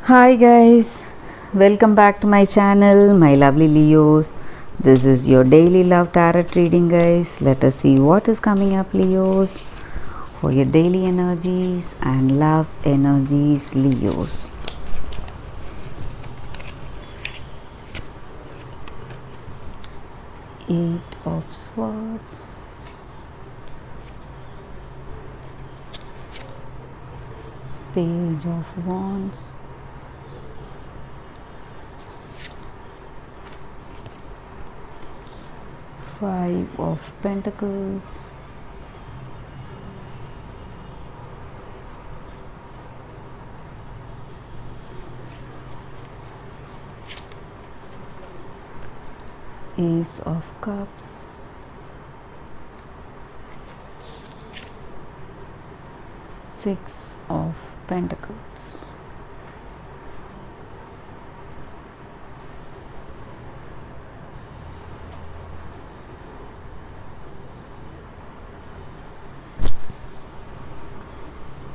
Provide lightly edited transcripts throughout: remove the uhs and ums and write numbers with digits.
Hi guys, welcome back to my channel, my lovely Leos. This is your daily love tarot reading, guys. Let us see what is coming up, Leos, for your daily energies and love energies, Leos. Eight of Swords, Page of Wands, Five of Pentacles, Ace of Cups, Six of Pentacles.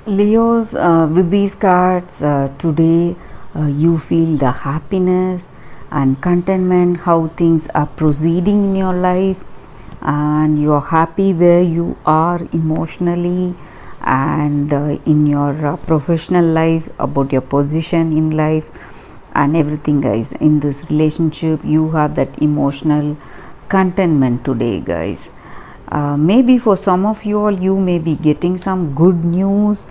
Leos, with these cards today, you feel the happiness and contentment, how things are proceeding in your life, and you're happy where you are emotionally and in your professional life, about your position in life and everything, guys. In this relationship, you have that emotional contentment today, guys. Maybe for some of you all, you may be getting some good news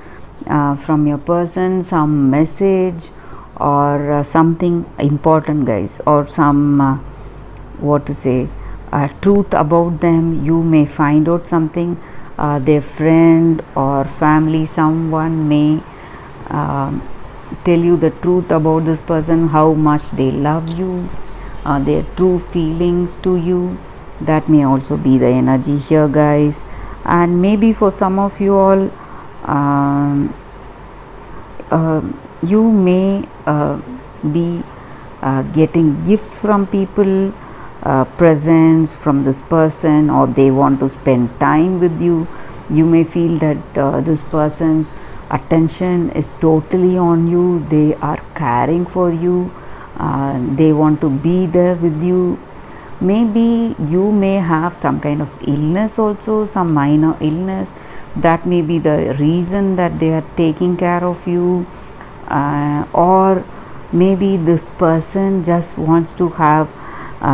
from your person, some message or something important, guys, or some what to say, truth about them. You may find out something, their friend or family, someone may tell you the truth about this person, how much they love you, their true feelings to you. That may also be the energy here, guys. And maybe for some of you all, you may be getting gifts from people, presents from this person, or they want to spend time with you. You may feel that this person's attention is totally on you, they are caring for you, they want to be there with you. Maybe you may have some kind of illness also, some minor illness. That may be the reason that they are taking care of you, or maybe this person just wants to have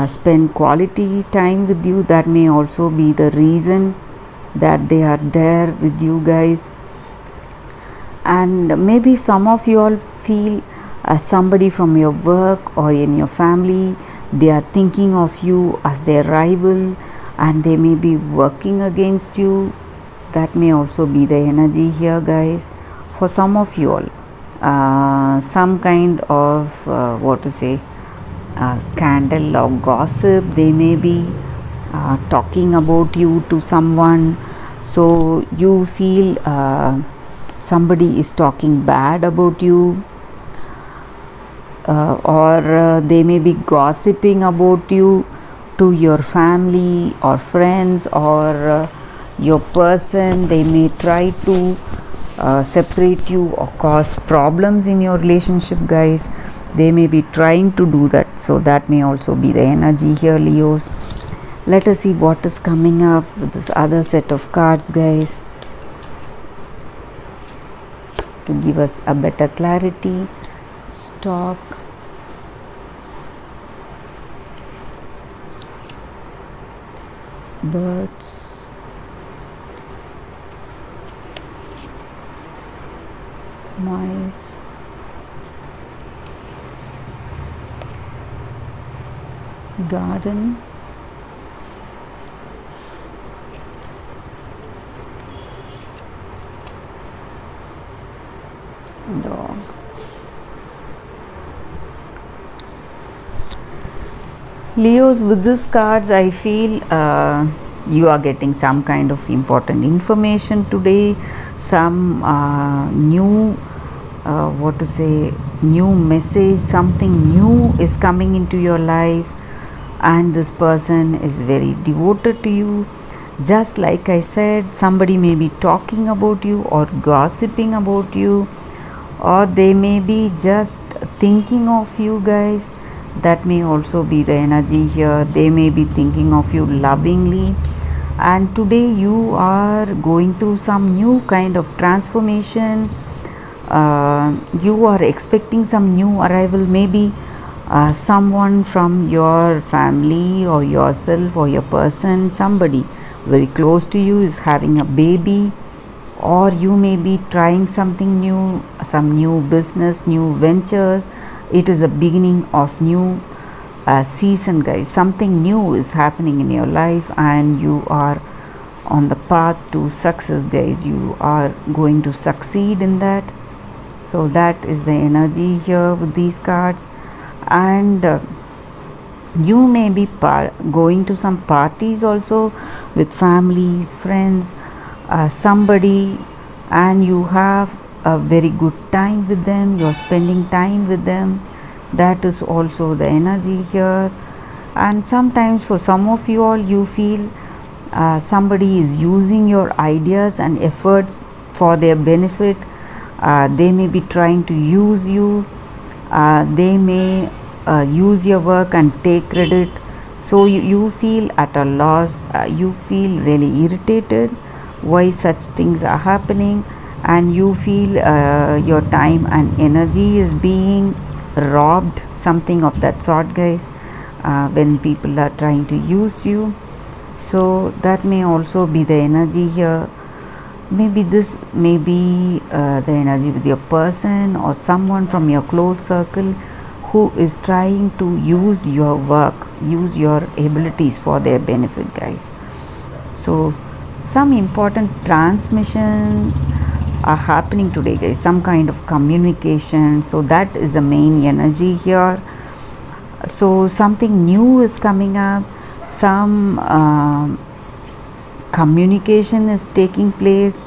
spend quality time with you. That may also be the reason that they are there with you, guys. And maybe some of you all feel somebody from your work or in your family, they are thinking of you as their rival and they may be working against you. That may also be the energy here, guys. For some of you all, some kind of what to say, scandal or gossip, they may be talking about you to someone, so you feel somebody is talking bad about you, or they may be gossiping about you to your family or friends, or your person. They may try to separate you or cause problems in your relationship, guys. They may be trying to do that, so that may also be the energy here, Leos. Let us see what is coming up with this other set of cards, guys, to give us a better clarity. Stock, birds, mice, garden, dog. Leos, with these cards, I feel you are getting some kind of important information today, some new what to say, new message, something new is coming into your life, and this person is very devoted to you. Just like I said, somebody may be talking about you or gossiping about you, or they may be just thinking of you guys. That may also be the energy here. They may be thinking of you lovingly, and today you are going through some new kind of transformation. You are expecting some new arrival, maybe someone from your family or yourself or your person, somebody very close to you is having a baby, or you may be trying something new, some new business, new ventures. It is a beginning of new season, guys. Something new is happening in your life and you are on the path to success, guys. You are going to succeed in that. So that is the energy here with these cards. And you may be going to some parties also with families, friends, somebody, and you have a very good time with them. You're spending time with them. That is also the energy here. And sometimes for some of you all, you feel somebody is using your ideas and efforts for their benefit. They may be trying to use you. They may use your work and take credit. So you feel at a loss. You feel really irritated why such things are happening, and you feel your time and energy is being robbed, something of that sort, guys, when people are trying to use you. So that may also be the energy here. Maybe this may be the energy with your person or someone from your close circle who is trying to use your work, use your abilities for their benefit, guys. So some important transmissions are happening today, guys, some kind of communication. So that is the main energy here. So something new is coming up, some communication is taking place,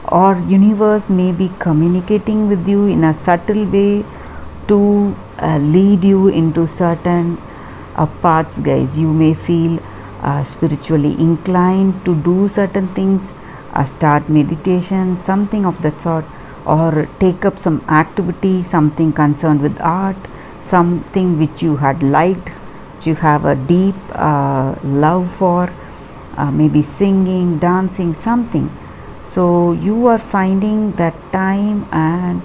or universe may be communicating with you in a subtle way to lead you into certain paths, guys. You may feel spiritually inclined to do certain things, start meditation, something of that sort, or take up some activity, something concerned with art, something which you had liked, which you have a deep love for, maybe singing, dancing, something. So you are finding that time and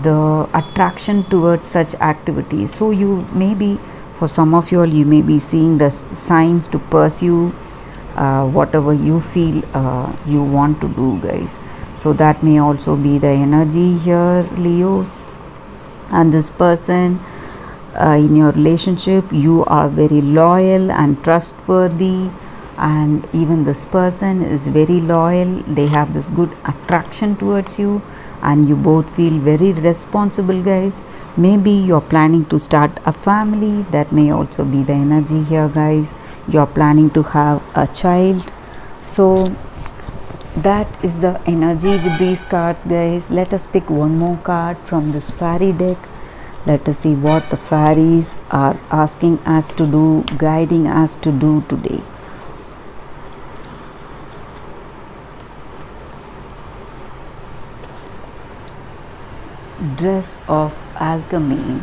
the attraction towards such activities. So you may be, for some of you all, you may be seeing the signs to pursue whatever you feel you want to do, guys. So that may also be the energy here, Leos. And this person in your relationship, you are very loyal and trustworthy, and even this person is very loyal. They have this good attraction towards you, and you both feel very responsible, guys. Maybe you're planning to start a family. That may also be the energy here, guys. You're planning to have a child. So that is the energy with these cards, guys. Let us pick one more card from this fairy deck. Let us see what the fairies are asking us to do, guiding us to do today. Dress of alchemy.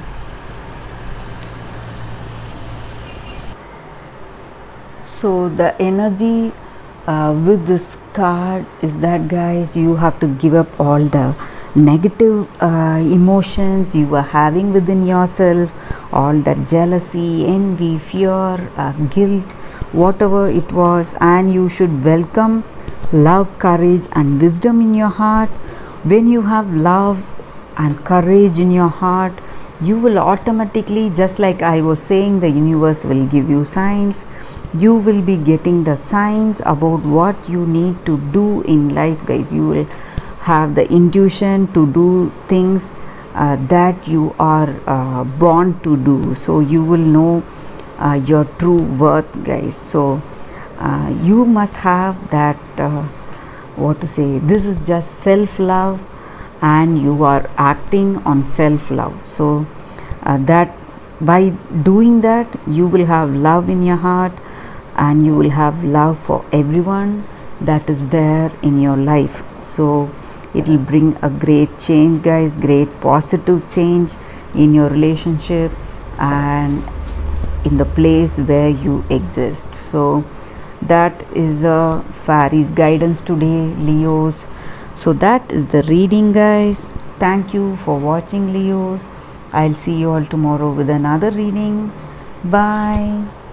So the energy with this card is that, guys, you have to give up all the negative emotions you are having within yourself, all that jealousy, envy, fear, guilt, whatever it was, and you should welcome love, courage and wisdom in your heart. When you have love and courage in your heart, you will automatically, just like I was saying, the universe will give you signs. You will be getting the signs about what you need to do in life, guys. You will have the intuition to do things that you are born to do. So you will know your true worth, guys. So you must have that what to say, this is just self-love, and you are acting on self-love. So that by doing that, you will have love in your heart, and you will have love for everyone that is there in your life. So it will bring a great change, guys, great positive change in your relationship and in the place where you exist. So that is a fairy's guidance today, Leos. So that is the reading, guys. Thank you for watching, Leos. I'll see you all tomorrow with another reading. Bye.